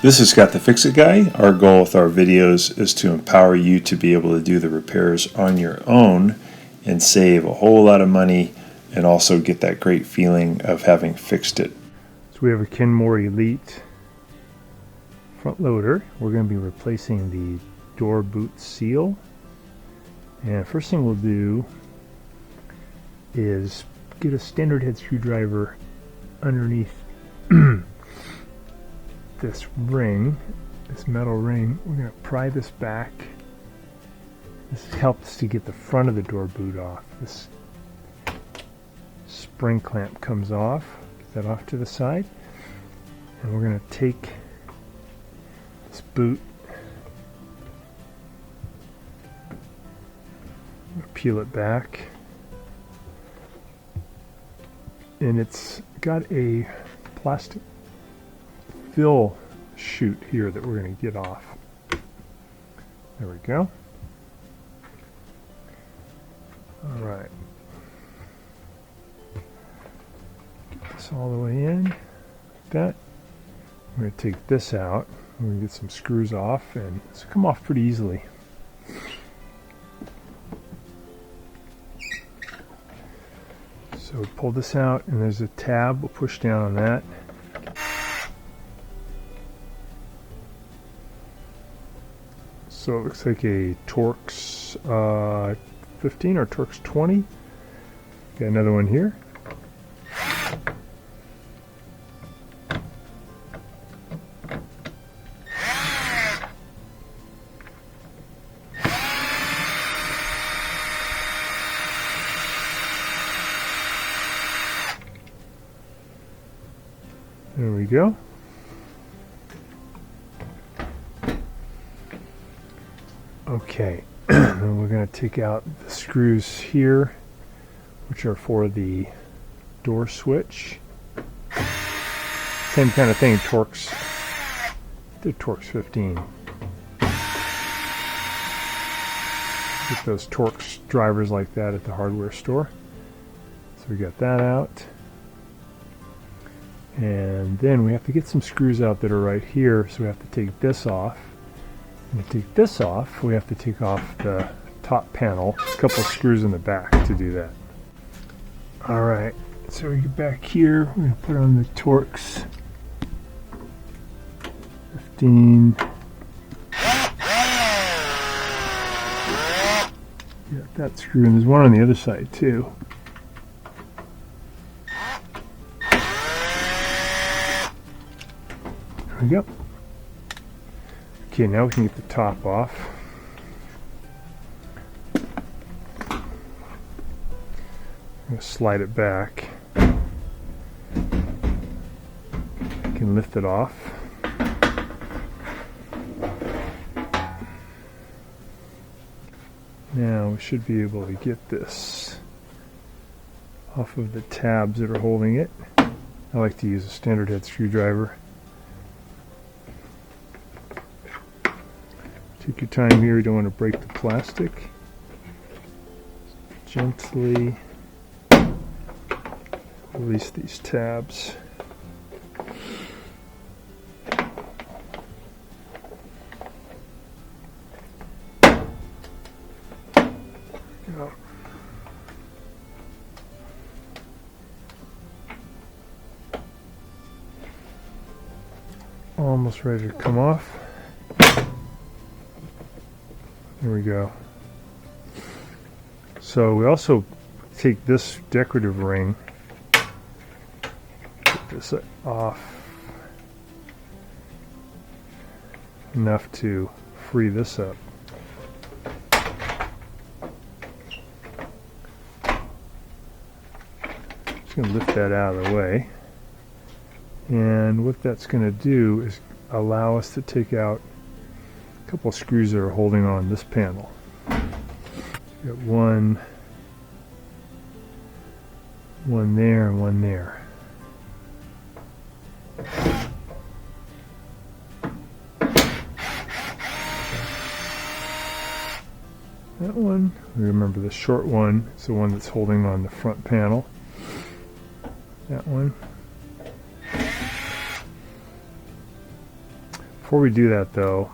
This is Scott the Fix-It Guy. Our goal with our videos is to empower you to be able to do the repairs on your own and save a whole lot of money and also get that great feeling of having fixed it. So we have a Kenmore Elite front loader. We're going to be replacing the door boot seal. And first thing we'll do is get a standard head screwdriver underneath this ring, this metal ring. We're going to pry this back. This helps to get the front of the door boot off. This spring clamp comes off. Get that off to the side. And we're going to take this boot, peel it back, and it's got a plastic fill chute here that we're going to get off. There we go. All right. Get this all the way in. Like that. I'm going to take this out. We're going to get some screws off, and it's come off pretty easily. So pull this out, and there's a tab. We'll push down on that. So it looks like a Torx 15 or Torx 20. Got another one here. There we go. Okay, then we're going to take out the screws here, which are for the door switch. Same kind of thing, Torx, the Torx 15. Get those Torx drivers like that at the hardware store. So we got that out. And then we have to get some screws out that are right here, so we have to take this off. And to take this off, we have to take off the top panel. There's a couple of screws in the back to do that. Alright, so we get back here, we're going to put on the Torx 15. Got that screw, and there's one on the other side too. There we go. Okay, now we can get the top off. I'm going to slide it back. I can lift it off. Now we should be able to get this off of the tabs that are holding it. I like to use a standard head screwdriver. Take your time here, you don't want to break the plastic. Gently release these tabs. Go. Almost ready to come off. There we go. So we also take this decorative ring, get this off enough to free this up. Just going to lift that out of the way. And what that's going to do is allow us to take out a couple of screws that are holding on this panel. Got one there and one there. That one, remember the short one, it's the one that's holding on the front panel. That one. before we do that though,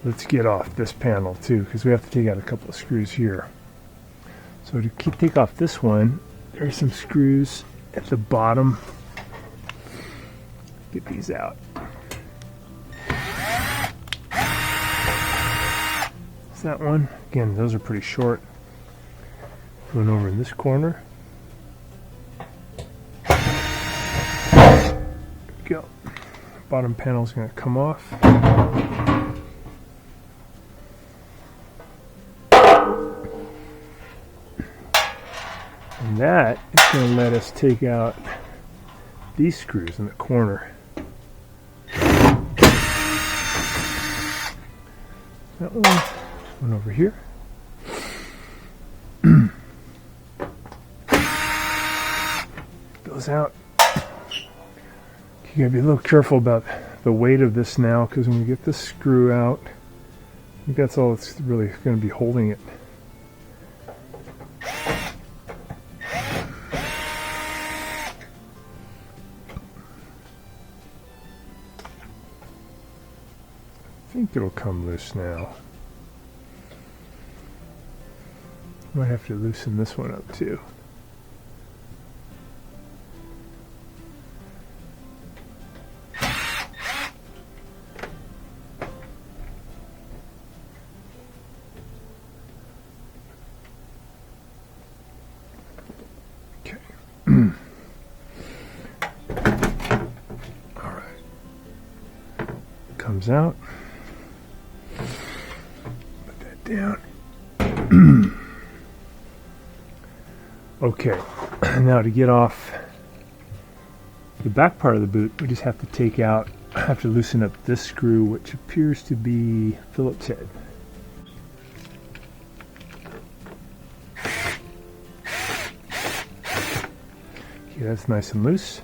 let's get off this panel too, because we have to take out a couple of screws here. So to take off this one, there's some screws at the bottom. Get these out. Is that one? Again, those are pretty short. Going over in this corner. There we go. Bottom panel is going to come off. And that is going to let us take out these screws in the corner. That one over here. Those out. You gotta be a little careful about the weight of this now, because when we get this screw out, I think that's all that's really going to be holding it. I think it'll come loose now. Might have to loosen this one up too. Okay. All right. Comes out. Put that down. Okay, now to get off the back part of the boot, we just have to take out, I have to loosen up this screw, which appears to be Phillips head. Okay, that's nice and loose.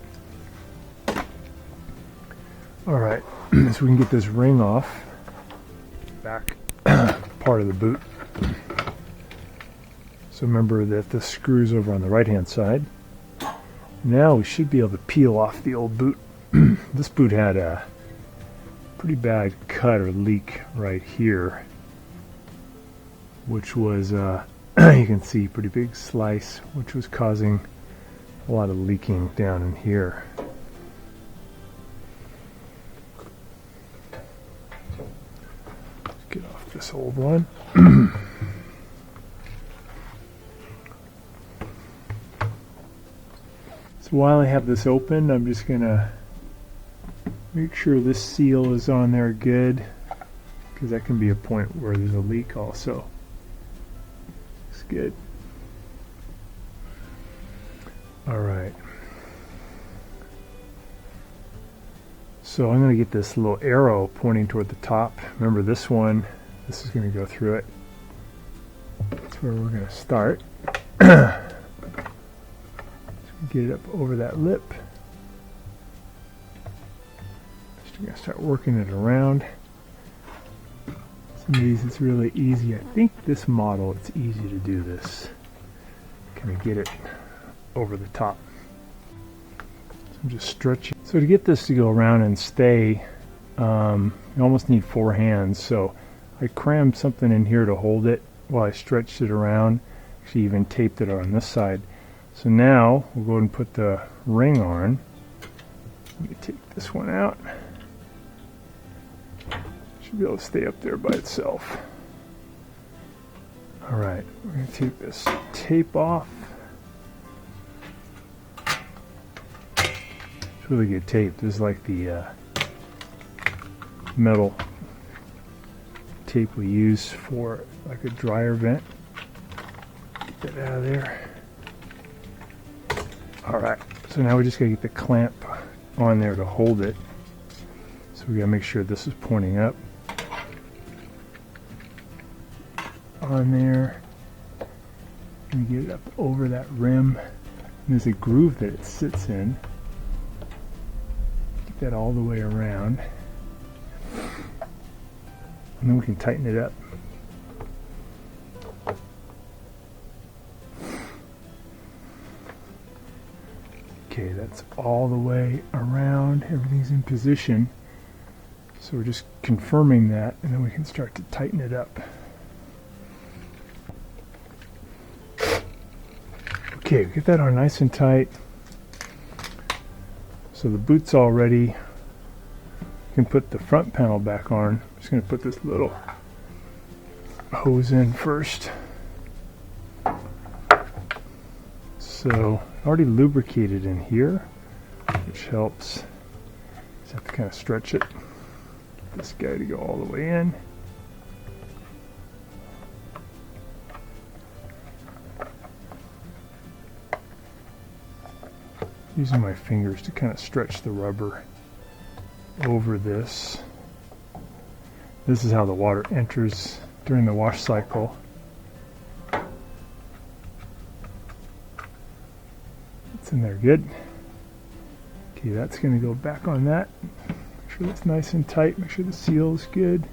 All right, so we can get this ring off, back part of the boot. So remember that the screw's over on the right hand side. Now we should be able to peel off the old boot. This boot had a pretty bad cut or leak right here, which was, you can see, pretty big slice, which was causing a lot of leaking down in here. Let's get off this old one. So while I have this open, I'm just going to make sure this seal is on there good, because that can be a point where there's a leak also. It's good. All right. So I'm going to get this little arrow pointing toward the top. Remember this one, this is going to go through it. That's where we're going to start. Get it up over that lip. Just going to start working it around. Some of these it's really easy. I think this model it's easy to do this. Kind of get it over the top. So I'm just stretching. So to get this to go around and stay, you almost need 4 hands. So I crammed something in here to hold it while I stretched it around. Actually even taped it on this side. So now we'll go ahead and put the ring on. Let me take this one out. Should be able to stay up there by itself. All right, we're going to take this tape off. It's really good tape. This is like the metal tape we use for like a dryer vent. Get that out of there. Alright, so now we just gotta get the clamp on there to hold it. So we gotta make sure this is pointing up. On there. And get it up over that rim. And there's a groove that it sits in. Get that all the way around. And then we can tighten it up. Okay, that's all the way around. Everything's in position. So we're just confirming that, and then we can start to tighten it up. Okay, get that on nice and tight. So the boot's all ready. You can put the front panel back on. I'm just going to put this little hose in first. So already lubricated in here, which helps. Just have to kind of stretch it. Get this guy to go all the way in. Using my fingers to kind of stretch the rubber over this. This is how the water enters during the wash cycle. It's in there good. Okay, that's going to go back on that. Make sure that's nice and tight. Make sure the seal is good.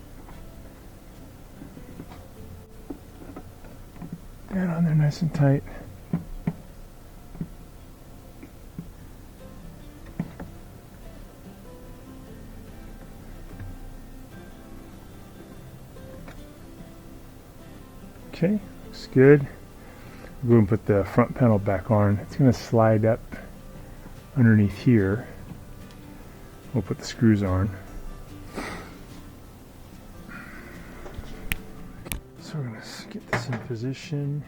That on there nice and tight. Okay, looks good. We'll go and put the front panel back on. It's going to slide up underneath here. We'll put the screws on. So we're going to get this in position.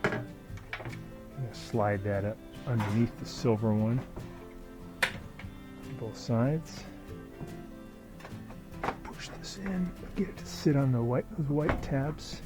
I'm going to slide that up underneath the silver one on both sides. Push this in, get it to sit on the those white tabs.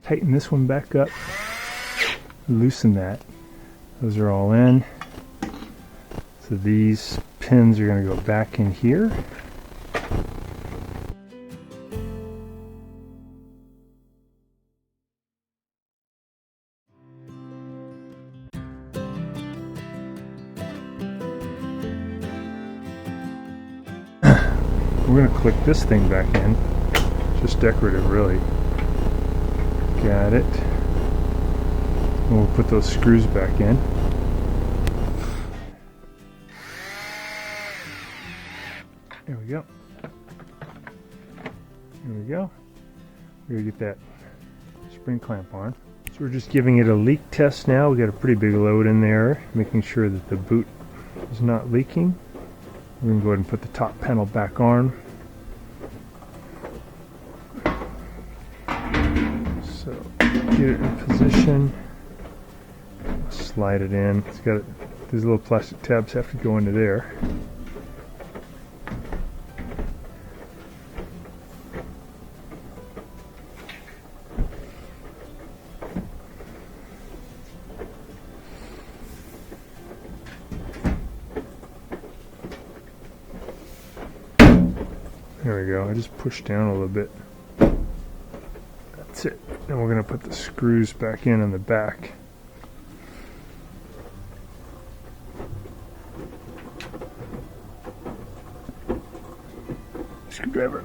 Tighten this one back up, loosen that. Those are all in. So these pins are going to go back in here. We're going to click this thing back in. It's just decorative, really. Got it. And we'll put those screws back in. There we go. There we go. We're going to get that spring clamp on. So we're just giving it a leak test now. We got a pretty big load in there, making sure that the boot is not leaking. We're going to go ahead and put the top panel back on. So get it in position, slide it in. It's got these little plastic tabs have to go into there. There we go. I just pushed down a little bit. That's it. Then we're going to put the screws back in the back. Screwdriver.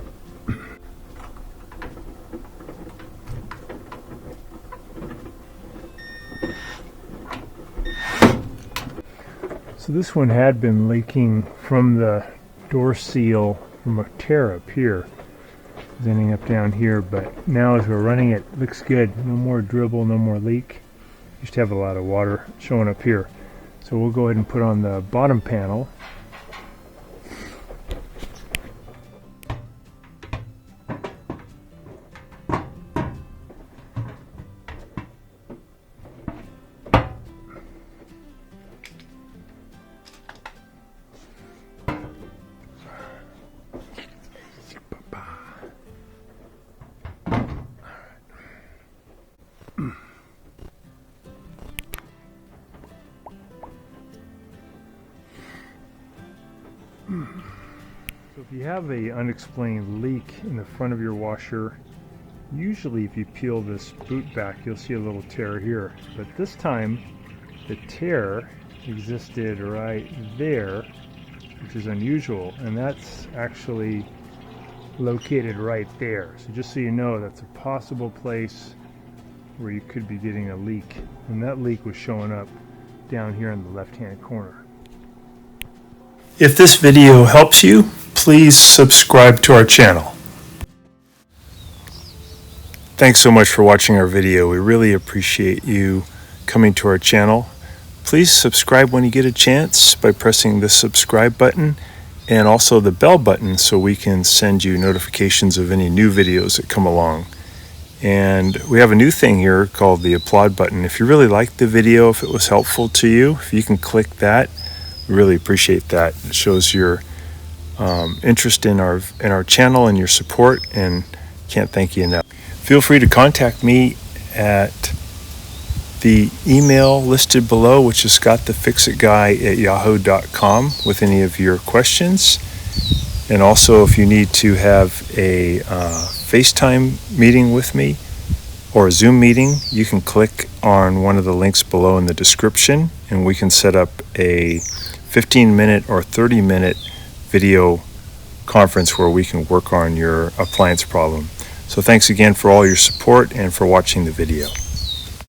So this one had been leaking from the door seal from a tear up here. It's ending up down here, but now as we're running it, looks good. No more dribble, no more leak. Used to have a lot of water showing up here. So we'll go ahead and put on the bottom panel. So if you have a unexplained leak in the front of your washer, usually if you peel this boot back, you'll see a little tear here. But this time, the tear existed right there, which is unusual, and that's actually located right there. So just so you know, that's a possible place where you could be getting a leak. And that leak was showing up down here in the left-hand corner. If this video helps you, please subscribe to our channel. Thanks so much for watching our video. We really appreciate you coming to our channel. Please subscribe when you get a chance by pressing the subscribe button and also the bell button so we can send you notifications of any new videos that come along. And we have a new thing here called the applaud button. If you really liked the video, if it was helpful to you, if you can click that, we really appreciate that. It shows your interest in our channel and your support, and can't thank you enough. Feel free to contact me at the email listed below, which is scottthefixitguy@yahoo.com, with any of your questions. And also, if you need to have a FaceTime meeting with me or a Zoom meeting, you can click on one of the links below in the description, and we can set up a 15-minute or 30-minute video conference where we can work on your appliance problem. So thanks again for all your support and for watching the video.